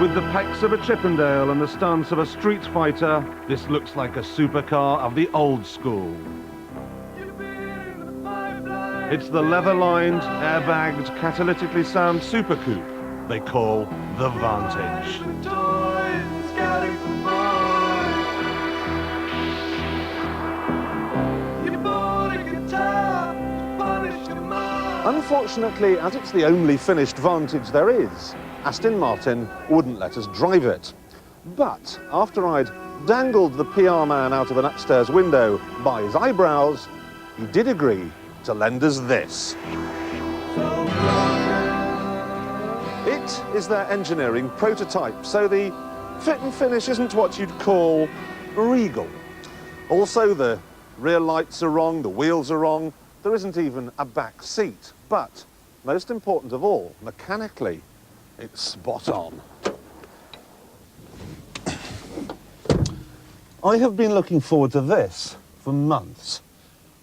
With the pecs of a Chippendale and the stance of a street fighter, this looks like a supercar of the old school. It's the leather-lined, airbagged, catalytically sound super coupe they call the Vantage. Unfortunately, as it's the only finished Vantage there is, Aston Martin wouldn't let us drive it. But after I'd dangled the PR man out of an upstairs window by his eyebrows, he did agree to lend us this. It is their engineering prototype, so the fit and finish isn't what you'd call regal. Also, the rear lights are wrong, the wheels are wrong, there isn't even a back seat. But, most important of all, mechanically, it's spot on. I have been looking forward to this for months,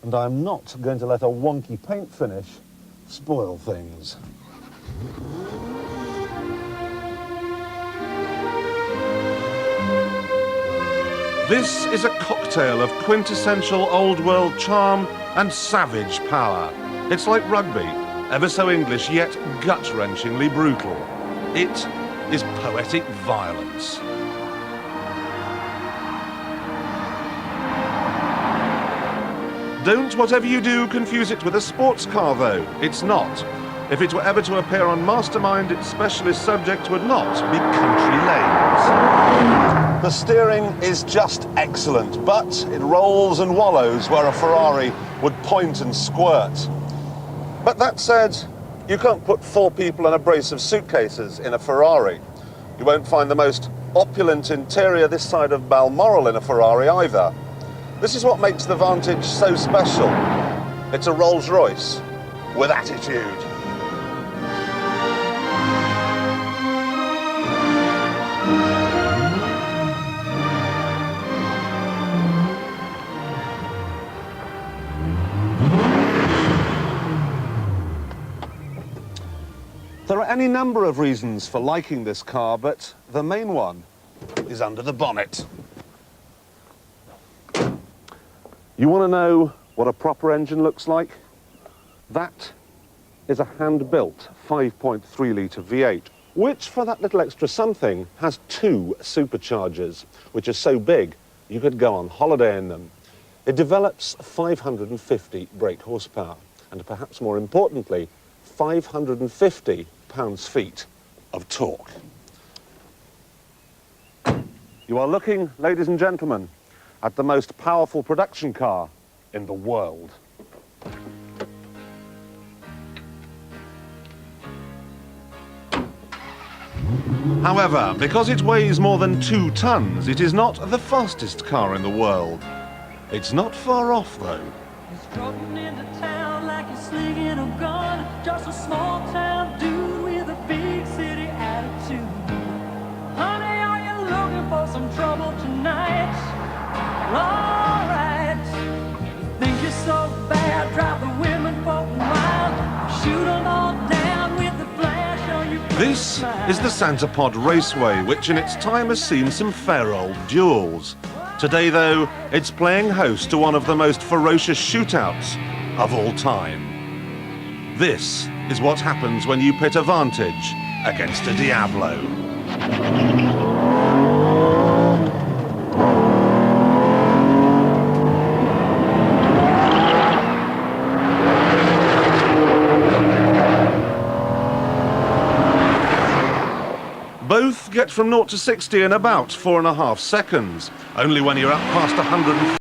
and I'm not going to let a wonky paint finish spoil things. This is a cocktail of quintessential old-world charm and savage power. It's like rugby, ever so English, yet gut-wrenchingly brutal. It is poetic violence. Don't, whatever you do, confuse it with a sports car, though. It's not. If it were ever to appear on Mastermind, its specialist subject would not be country lanes. The steering is just excellent, but it rolls and wallows where a Ferrari would point and squirt. But that said, you can't put 4 people and a brace of suitcases in a Ferrari. You won't find the most opulent interior this side of Balmoral in a Ferrari either. This is what makes the Vantage so special. It's a Rolls-Royce with attitude. There are any number of reasons for liking this car, but the main one is under the bonnet. You want to know what a proper engine looks like? That is a hand-built 5.3-litre V8, which, for that little extra something, has 2 superchargers, which are so big you could go on holiday in them. It develops 550 brake horsepower, and perhaps more importantly, 550 pounds-feet of torque. You are looking, ladies and gentlemen, at the most powerful production car in the world. However, because it weighs more than 2 tons, it is not the fastest car in the world. It's not far off, though. Strutting into town like you're slinging a gun, just a small town dude with a big city attitude. Honey, are you looking for some trouble tonight? Alright, you think you're so bad, drive the women for a mile, shoot them all down with the flash on your This is the Santa Pod Raceway, which in its time has seen some fair old duels. Today, though, it's playing host to one of the most ferocious shootouts of all time. This is what happens when you pit a Vantage against a Diablo. Both get from 0 to 60 in about 4.5 seconds. Only when you're up past 100